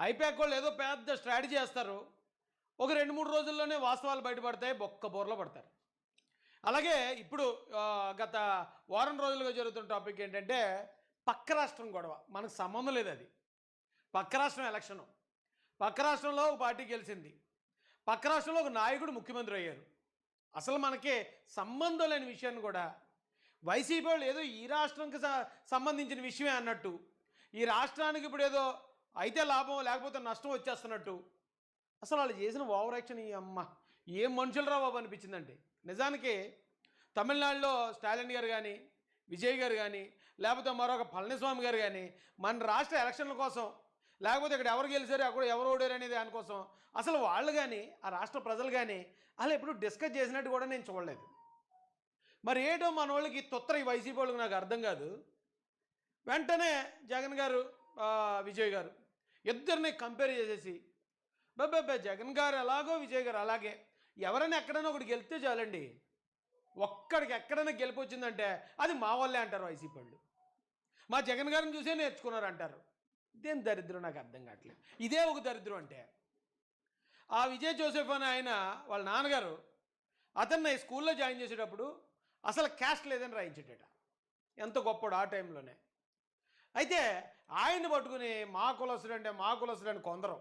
I-PAC వాళ్ళు ఏదో పెద్ద స్ట్రాటజీ చేస్తారు. ఒక 2, 3 రోజుల్లోనే వాస్తవాలు బయటపడతాయి. బొక్క బోర్ల పడతారు. అలాగే ఇప్పుడు గత వారం రోజులుగా జరుగుతున్న టాపిక్ ఏంటంటే పక్క రాష్ట్రం గొడవ. మనకు సంబంధం లేదు అది. పక్క రాష్ట్రం ఎలక్షను. పక్క రాష్ట్రంలో ఒక పార్టీ గెలిచింది. పక్క రాష్ట్రంలో ఒక నాయకుడు ముఖ్యమంత్రి అయ్యారు. అసలు మనకి సంబంధం లేని విషయాన్ని కూడా వైసీపీ వాళ్ళు ఏదో ఈ రాష్ట్రంకి సంబంధించిన విషయమే అన్నట్టు, ఈ రాష్ట్రానికి ఇప్పుడు ఏదో అయితే లాభం లేకపోతే నష్టం వచ్చేస్తున్నట్టు, అసలు వాళ్ళు చేసిన ఓవర్ యాక్షన్ ఈ అమ్మ ఏం మనుషులు రా బాబు అనిపించిందండి. నిజానికి తమిళనాడులో స్టాలిన్ గారు కానీ, విజయ్ గారు కానీ, లేకపోతే మరొక పళనిస్వామి గారు కానీ మన రాష్ట్ర ఎలక్షన్ల కోసం, లేకపోతే ఇక్కడ ఎవరు గెలిచారు అక్కడ ఎవరు ఓడారు అనేది దానికోసం అసలు వాళ్ళు కానీ ఆ రాష్ట్ర ప్రజలు కానీ అలా ఎప్పుడు డిస్కస్ చేసినట్టు కూడా నేను చూడలేదు. మరి ఏటో మన వాళ్ళకి తొత్తర ఈ వైసీపీ వాళ్ళకి నాకు అర్థం కాదు. వెంటనే జగన్ గారు, విజయ్ గారు ఇద్దరిని కంపేర్ చేసేసి బాబా జగన్ గారు ఎలాగో విజయ్ గారు అలాగే, ఎవరైనా ఎక్కడైనా ఒకటి గెలిస్తే చాలండి, ఒక్కడికి ఎక్కడైనా గెలిపి వచ్చిందంటే అది మా వాళ్ళే అంటారు వైసీపీ వాళ్ళు. మా జగన్ గారిని చూసే నేర్చుకున్నారు అంటారు. ఇదేం దరిద్రం నాకు అర్థం కావట్లేదు. ఇదే ఒక దరిద్రం అంటే ఆ విజయ్ జోసెఫ్ అని ఆయన వాళ్ళ నాన్నగారు అతన్ని స్కూల్లో జాయిన్ చేసేటప్పుడు అసలు క్యాస్ట్ లేదని రాయించేటట. ఎంత గొప్పడు ఆ టైంలోనే. అయితే ఆయన్ని పట్టుకుని మా కులస్తుడు అంటే మా కులస్తుడు అని కొందరు,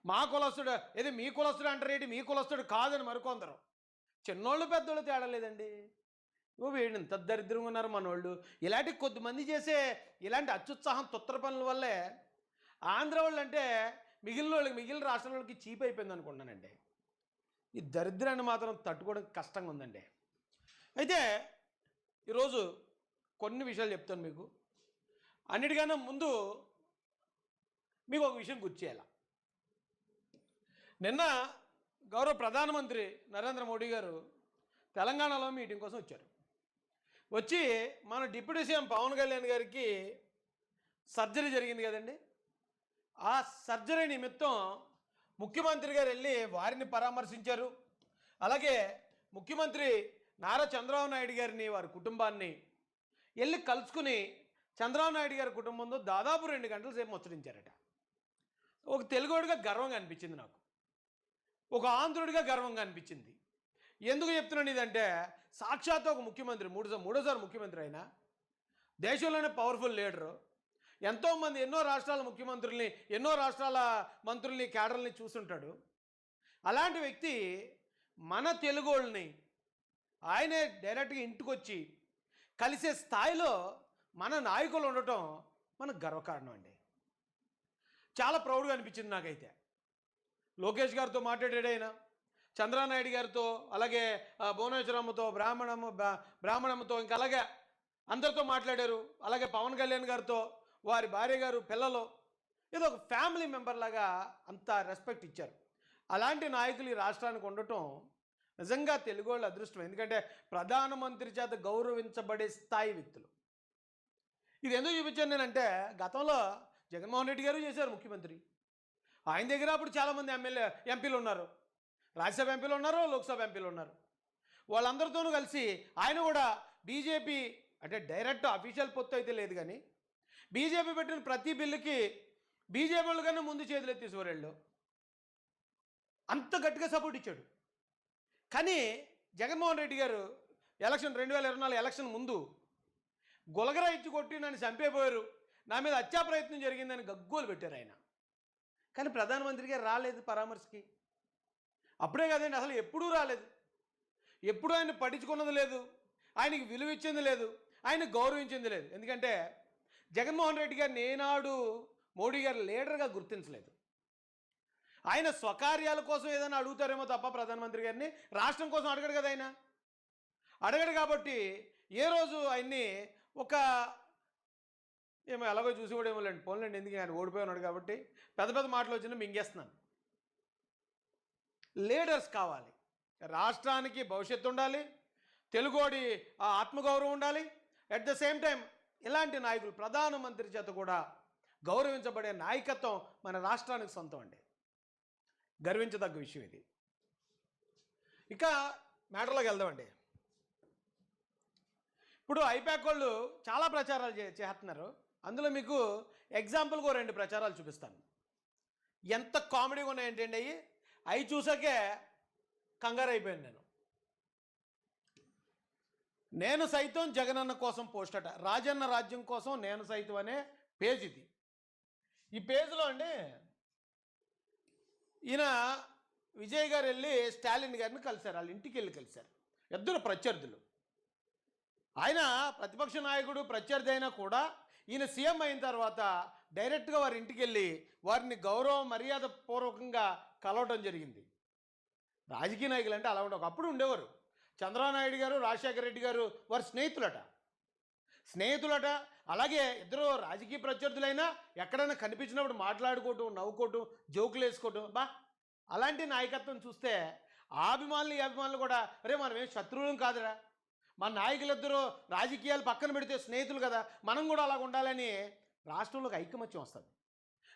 మా కులస్తుడు ఏది మీ కులస్తుడు అంటారు ఏంటి, మీ కులస్తుడు కాదని మరికొందరు. చిన్నోళ్ళు పెద్దోళ్ళు తేడా లేదండి. వీడు ఇంత దరిద్రంగా ఉన్నారు మనోళ్ళు. ఇలాంటి కొద్దిమంది చేసే ఇలాంటి అత్యుత్సాహం తొత్తర పనుల వల్లే ఆంధ్ర వాళ్ళు అంటే మిగిలిన వాళ్ళకి, మిగిలిన రాష్ట్రాల వాళ్ళకి చీప్ అయిపోయింది అనుకుంటున్నానండి. ఈ దరిద్రాన్ని మాత్రం తట్టుకోవడం కష్టంగా ఉందండి. అయితే ఈరోజు కొన్ని విషయాలు చెప్తాను మీకు. అన్నిటికన్నా ముందు మీకు ఒక విషయం గుర్తు చేయాలి. నిన్న గౌరవ ప్రధానమంత్రి నరేంద్ర మోడీ గారు తెలంగాణలో మీటింగ్ కోసం వచ్చారు. వచ్చి మన డిప్యూటీ సీఎం పవన్ కళ్యాణ్ గారికి సర్జరీ జరిగింది కదండి. ఆ సర్జరీ నిమిత్తం ముఖ్యమంత్రి గారు వెళ్ళి వారిని పరామర్శించారు. అలాగే ముఖ్యమంత్రి నారా చంద్రబాబు నాయుడు గారిని, వారి కుటుంబాన్ని వెళ్ళి కలుసుకుని చంద్రబాబు నాయుడు గారి కుటుంబంతో దాదాపు 2 గంటల సేపు ముచ్చరించారట. ఒక తెలుగుడిగా గర్వంగా అనిపించింది నాకు, ఒక ఆంధ్రుడిగా గర్వంగా అనిపించింది. ఎందుకు చెప్తున్నాను ఇదంటే, సాక్షాత్ ఒక ముఖ్యమంత్రి, మూడోసారి ముఖ్యమంత్రి అయినా, దేశంలోనే పవర్ఫుల్ లీడరు, ఎంతోమంది ఎన్నో రాష్ట్రాల ముఖ్యమంత్రుల్ని, ఎన్నో రాష్ట్రాల మంత్రుల్ని, కేడర్ని చూస్తుంటాడు. అలాంటి వ్యక్తి మన తెలుగోళ్ళని ఆయనే డైరెక్ట్గా ఇంటికి వచ్చి కలిసే స్థాయిలో మన నాయకులు ఉండటం మనకు గర్వకారణం అండి. చాలా ప్రౌడ్గా అనిపించింది నాకైతే. లోకేష్ గారితో మాట్లాడాడు ఆయన, చంద్రనాయుడు గారితో, అలాగే భువనేశ్వరమ్మతో, బ్రాహ్మణమ్మతో, ఇంకా అలాగే అందరితో మాట్లాడారు. అలాగే పవన్ కళ్యాణ్ గారితో, వారి భార్య గారు, పిల్లలు, ఏదో ఒక ఫ్యామిలీ మెంబర్ లాగా అంత రెస్పెక్ట్ ఇచ్చారు. అలాంటి నాయకులు ఈ రాష్ట్రానికి ఉండటం నిజంగా తెలుగు వాళ్ళ అదృష్టం. ఎందుకంటే ప్రధానమంత్రి చేత గౌరవించబడే స్థాయి వ్యక్తులు. ఇది ఎందుకు చూపించాను నేనంటే, గతంలో జగన్మోహన్ రెడ్డి గారు చేశారు ముఖ్యమంత్రి. ఆయన దగ్గర అప్పుడు చాలామంది ఎంపీలు ఉన్నారు, రాజ్యసభ ఎంపీలు ఉన్నారు, లోక్సభ ఎంపీలు ఉన్నారు. వాళ్ళందరితోనూ కలిసి ఆయన కూడా బీజేపీ అంటే డైరెక్ట్ అఫీషియల్ పొత్తు అయితే లేదు, కానీ బీజేపీ పెట్టిన ప్రతి బిల్లుకి బీజేపీ వాళ్ళు కన్నా ముందు చేతులు ఎత్తేసేవాళ్ళు. అంత గట్టిగా సపోర్ట్ ఇచ్చాడు. కానీ జగన్మోహన్ రెడ్డి గారు ఎలక్షన్ 2024 ఎలక్షన్ ముందు గులగరా ఇచ్చి కొట్టి నన్ను చంపేపోయారు, నా మీద హత్యా ప్రయత్నం జరిగిందని గగ్గోలు పెట్టారు ఆయన. కానీ ప్రధానమంత్రి గారు రాలేదు పరామర్శకి. అప్పుడే కదండి, అసలు ఎప్పుడూ రాలేదు. ఎప్పుడు ఆయన పట్టించుకున్నది లేదు, ఆయనకి విలువ ఇచ్చింది లేదు, ఆయన గౌరవించింది లేదు. ఎందుకంటే జగన్మోహన్ రెడ్డి గారిని ఏనాడు మోడీ గారు లీడర్గా గుర్తించలేదు. ఆయన స్వకార్యాల కోసం ఏదైనా అడుగుతారేమో తప్ప ప్రధానమంత్రి గారిని రాష్ట్రం కోసం అడగడు కదా. ఆయన అడగడు కాబట్టి ఏ రోజు ఆయన్ని ఒక ఏమో ఎలాగో చూసి కూడా ఏమో లేండి, పోన్లేండి, ఎందుకు ఆయన ఓడిపోయి ఉన్నాడు కాబట్టి పెద్ద పెద్ద మాటలు వచ్చినా మింగేస్తున్నాను. లీడర్స్ కావాలి, రాష్ట్రానికి భవిష్యత్తు ఉండాలి, తెలుగోడి ఆత్మగౌరవం ఉండాలి. అట్ ద సేమ్ టైం ఇలాంటి నాయకులు ప్రధానమంత్రి చేత కూడా గౌరవించబడే నాయకత్వం మన రాష్ట్రానికి సొంతం అండి. గర్వించదగ్గ విషయం ఇది. ఇక మ్యాటర్లోకి వెళ్దామండి. ఇప్పుడు ఐపాక్ వాళ్ళు చాలా ప్రచారాలు చేస్తున్నారు. అందులో మీకు ఎగ్జాంపుల్గా 2 ప్రచారాలు చూపిస్తాను. ఎంత కామెడీగా ఉన్నాయంటండి అవి చూసాకే కంగారు అయిపోయాను నేను. నేను సైతం జగనన్న కోసం పోస్ట్ అట, రాజన్న రాజ్యం కోసం నేను సైతం అనే పేజ్ ఇది. ఈ పేజ్లో అండి ఈయన విజయ్ గారు వెళ్ళి స్టాలిన్ గారిని కలిశారు, వాళ్ళ ఇంటికి వెళ్ళి కలిశారు. ఇద్దరు ప్రత్యర్థులు. ఆయన ప్రతిపక్ష నాయకుడు ప్రత్యర్థి అయినా కూడా ఈయన సీఎం అయిన తర్వాత డైరెక్ట్గా వారి ఇంటికి వెళ్ళి వారిని గౌరవ మర్యాద పూర్వకంగా కలవటం జరిగింది. రాజకీయ నాయకులు అంటే అలా ఉండవు. అప్పుడు ఉండేవారు. చంద్రబాబు నాయుడు గారు, రాజశేఖర రెడ్డి గారు వారి స్నేహితులట. అలాగే ఇద్దరు రాజకీయ ప్రత్యర్థులైనా ఎక్కడైనా కనిపించినప్పుడు మాట్లాడుకోవటం, నవ్వుకోవటం, జోకులు వేసుకోవటం. అలాంటి నాయకత్వం చూస్తే ఆ అభిమానులు ఈ అభిమానులు కూడా అరే మనమేం శత్రువులం కాదురా, మన నాయకులిద్దరూ రాజకీయాలు పక్కన పెడితే స్నేహితులు కదా, మనం కూడా అలాగ ఉండాలని రాష్ట్రంలోకి ఐకమత్యం వస్తుంది.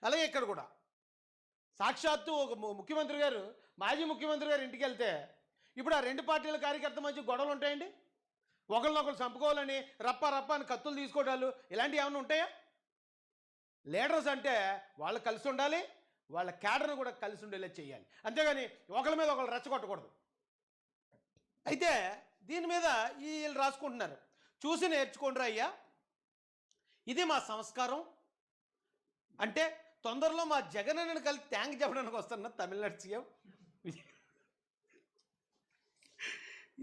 అలాగే ఇక్కడ కూడా సాక్షాత్తు ఒక ముఖ్యమంత్రి గారు, మాజీ ముఖ్యమంత్రి గారు ఇంటికి వెళ్తే ఇప్పుడు ఆ రెండు పార్టీల కార్యకర్త మధ్య గొడవలు ఉంటాయండి. ఒకరినొకరు చంపుకోవాలని రప్ప అని కత్తులు తీసుకోవడాలు ఇలాంటివి ఏమైనా ఉంటాయా? లీడర్స్ అంటే వాళ్ళు కలిసి ఉండాలి, వాళ్ళ క్యాడర్ను కూడా కలిసి ఉండేలా చేయాలి, అంతేగాని ఒకరి మీద ఒకరు రెచ్చగొట్టకూడదు. అయితే దీని మీద వీళ్ళు రాసుకుంటున్నారు, చూసి నేర్చుకోండిరా అయ్యా, ఇది మా సంస్కారం అంటే తొందరలో మా జగనన్నను కలిసి థ్యాంక్ చెప్పడానికి వస్తున్న తమిళనాడు సీఎం.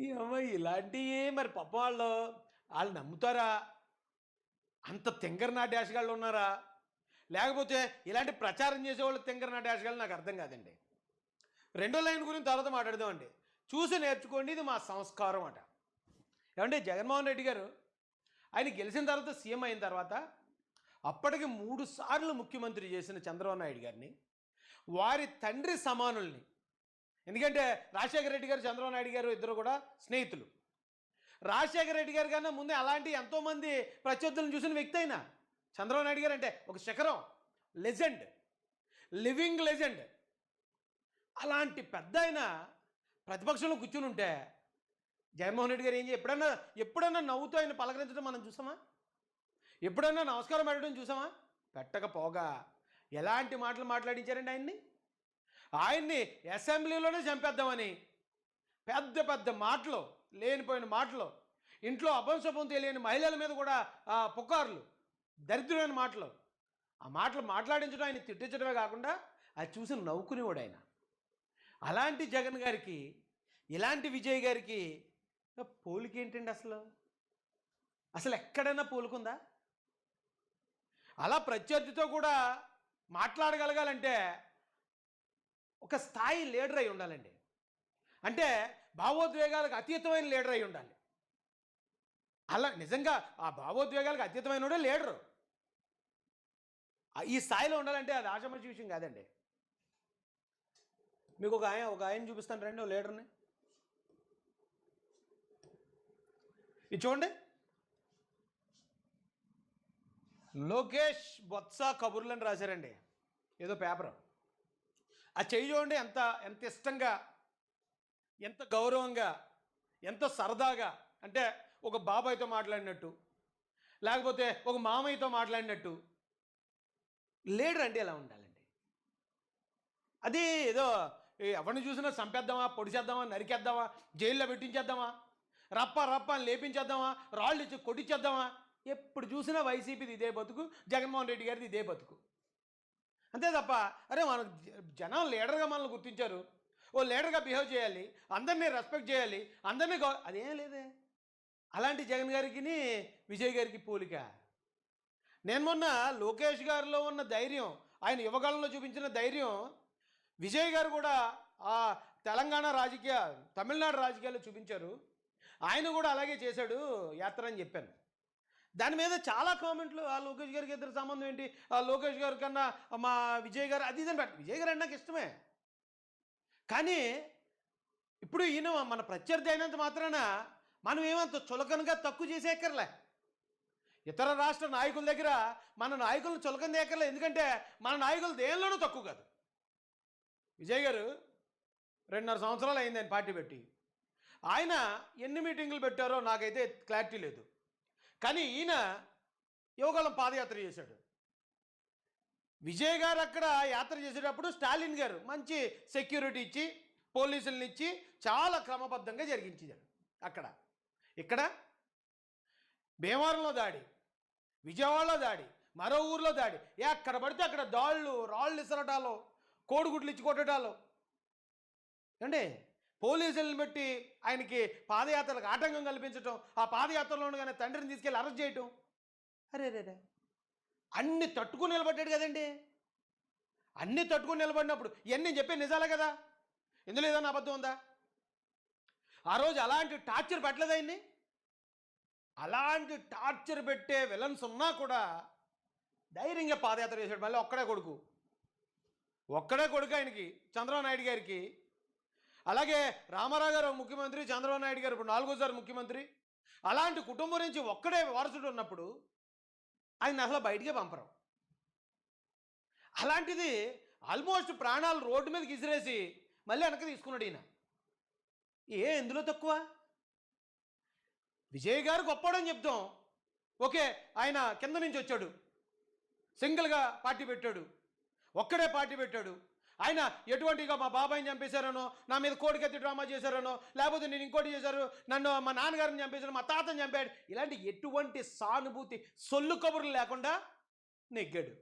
ఈ అమ్మాయి ఇలాంటివి మరి పాప వాళ్ళు నమ్ముతారా? అంత తింగరనా డాష్గాళ్ళు ఉన్నారా? లేకపోతే ఇలాంటి ప్రచారం చేసేవాళ్ళు తింగరనా డాష్గాళ్ళు? నాకు అర్థం కాదండి. రెండో లైన్ గురించి తర్వాత మాట్లాడదామండి. చూసి నేర్చుకోండి, ఇది మా సంస్కారం అట. ఏమంటే జగన్మోహన్ రెడ్డి గారు ఆయన గెలిచిన తర్వాత సీఎం అయిన తర్వాత అప్పటికి 3 సార్లు ముఖ్యమంత్రి చేసిన చంద్రబాబు నాయుడు గారిని వారి తండ్రి సమానుల్ని, ఎందుకంటే రాజశేఖర రెడ్డి గారు చంద్రబాబు నాయుడు గారు ఇద్దరు కూడా స్నేహితులు. రాజశేఖర రెడ్డి గారి కన్నా ముందే అలాంటి ఎంతోమంది ప్రత్యర్థులను చూసిన వ్యక్తి అయినా చంద్రబాబు నాయుడు గారు అంటే ఒక శిఖరం, లెజెండ్, లివింగ్ లెజెండ్. అలాంటి పెద్ద ఆయన ప్రతిపక్షంలో కూర్చుని ఉంటే జగన్మోహన్ రెడ్డి గారు ఏం ఎప్పుడన్నా నవ్వుతూ ఆయన పలకరించడం మనం చూసామా? ఎప్పుడన్నా నమస్కారం పెట్టడం చూసామా? పెట్టకపోగా ఎలాంటి మాటలు మాట్లాడించారండి ఆయన్ని అసెంబ్లీలోనే చంపేద్దామని పెద్ద పెద్ద మాటలు, లేనిపోయిన మాటలు, ఇంట్లో అపంశపం తెలియని మహిళల మీద కూడా పుకార్లు, దరిద్రమైన మాటలు, ఆ మాటలు మాట్లాడించడం, ఆయన తిట్టించడమే కాకుండా అది చూసి నవ్వుకునేవాడు ఆయన. అలాంటి జగన్ గారికి ఇలాంటి విజయ్ గారికి పోలిక ఏంటండి? అసలు ఎక్కడైనా పోలుకుందా? అలా ప్రత్యర్థితో కూడా మాట్లాడగలగాలంటే ఒక స్థాయి లీడర్ అయి ఉండాలండి. అంటే భావోద్వేగాలకు అతీతమైన లీడర్ అయి ఉండాలి. అలా నిజంగా ఆ భావోద్వేగాలకు అతీతమైన లీడరు ఈ స్థాయిలో ఉండాలంటే అది ఆషామాషి విషయం కాదండి. మీకు ఒక ఆయన చూపిస్తాను రండి, ఓ లీడర్ని. ఇది చూడండి, లోకేష్ బొత్స కబుర్లు అని రాశారండి ఏదో పేపర్. ఆ చెయ్యి చూడండి, ఎంత ఇష్టంగా, ఎంత గౌరవంగా, ఎంత సరదాగా, అంటే ఒక బాబాయ్తో మాట్లాడినట్టు, లేకపోతే ఒక మామయ్యతో మాట్లాడినట్టు. లీడర్ అంటే ఎలా ఉండాలండి? అది ఏదో ఎవరిని చూసినా చంపేద్దామా, పొడి చేద్దామా, నరికేద్దామా, జైల్లో పెట్టించేద్దామా, రప్ప అని లేపించేద్దామా, రాళ్ళు ఇచ్చి కొట్టించేద్దామా? ఎప్పుడు చూసినా వైసీపీది ఇదే బతుకు, జగన్మోహన్ రెడ్డి గారిది ఇదే బతుకు. అంతే తప్ప అరే మన జనం లీడర్గా మనల్ని గుర్తించారు, ఓ లీడర్గా బిహేవ్ చేయాలి, అందరినీ రెస్పెక్ట్ చేయాలి, అందరినీ అదేం లేదే. అలాంటి జగన్ గారికి విజయ్ గారికి పోలిక. నేను మొన్న లోకేష్ గారిలో ఉన్న ధైర్యం, ఆయన యువకాలంలో చూపించిన ధైర్యం విజయ్ గారు కూడా ఆ తెలంగాణ తమిళనాడు రాజకీయాల్లో చూపించారు. ఆయన కూడా అలాగే చేశాడు యాత్ర అని చెప్పాను. దాని మీద చాలా కామెంట్లు, ఆ లోకేష్ గారికి ఇద్దరు సంబంధం ఏంటి, ఆ లోకేష్ గారి కన్నా మా విజయ్ గారు అది ఇదని విజయ్ గారు అంటే నాకు ఇష్టమే. కానీ ఇప్పుడు ఈయన మన ప్రత్యర్థి అయినంత మాత్రాన మనం ఏమంత చులకనగా తక్కువ చేసేక్కర్లే. ఇతర రాష్ట్ర నాయకుల దగ్గర మన నాయకులను చులకన చేయక్కర్లే, ఎందుకంటే మన నాయకులు దేనిలోనూ తక్కువ కాదు. విజయ్ గారు 2.5 సంవత్సరాలు అయింది ఆయన పార్టీ పెట్టి. ఆయన ఎన్ని మీటింగులు పెట్టారో నాకైతే క్లారిటీ లేదు. కానీ ఈయన యువకాలం పాదయాత్ర చేశాడు. విజయ్ గారు అక్కడ యాత్ర చేసేటప్పుడు స్టాలిన్ గారు మంచి సెక్యూరిటీ ఇచ్చి పోలీసులను ఇచ్చి చాలా క్రమబద్ధంగా జరిగించారు అక్కడ. ఇక్కడ భీమవరంలో దాడి, విజయవాడలో దాడి, మరో ఊర్లో దాడి, ఎక్కడ పడితే అక్కడ దాళ్ళు, రాళ్ళు ఇసరటాలు, కోడిగుడ్లు ఇచ్చి కొట్టడాలు. అంటే పోలీసులను బట్టి ఆయనకి పాదయాత్రలకు ఆటంకం కల్పించటం, ఆ పాదయాత్రలో ఉండగానే తండ్రిని తీసుకెళ్ళి అరెస్ట్ చేయటం. అరే రే, అన్ని తట్టుకుని నిలబడ్డాడు కదండి. అన్ని తట్టుకుని నిలబడినప్పుడు ఇవన్నీ నేను చెప్పే నిజాలే కదా, ఇందులో ఏదైనా అబద్ధం ఉందా? ఆ రోజు అలాంటి టార్చర్ పెట్టలేదు ఆయన్ని. అలాంటి టార్చర్ పెట్టే విలన్స్ ఉన్నా కూడా ధైర్యంగా పాదయాత్ర చేశాడు. మళ్ళీ ఒక్కడే కొడుకు ఆయనకి, చంద్రబాబు నాయుడు గారికి. అలాగే రామారావు గారు ముఖ్యమంత్రి, చంద్రబాబు నాయుడు గారు ఇప్పుడు 4వ ముఖ్యమంత్రి. అలాంటి కుటుంబం నుంచి ఒక్కడే వారసుడు ఉన్నప్పుడు ఆయన అసలు బయటికే పంపరు. అలాంటిది ఆల్మోస్ట్ ప్రాణాలు రోడ్డు మీదకి ఇసిరేసి మళ్ళీ వెనక్కి తీసుకున్నాడు ఈయన. ఎందులో తక్కువ? విజయ్ గారు గొప్పడని చెప్తాం, ఓకే. ఆయన కింద నుంచి వచ్చాడు, సింగిల్గా పార్టీ పెట్టాడు, ఒక్కడే పార్టీ పెట్టాడు. ఆయన ఎటువంటిగా మా బాబాయిని చంపేశారనో, నా మీద కోడికత్తి డ్రామా చేశారనో, లేకపోతే నేను ఇంకోటి చేశారు, నన్ను మా నాన్నగారిని చంపేశారు, మా తాతని చంపాడు, ఇలాంటి ఎటువంటి సానుభూతి సొల్లు కబుర్లు లేకుండా నెగ్గాడు.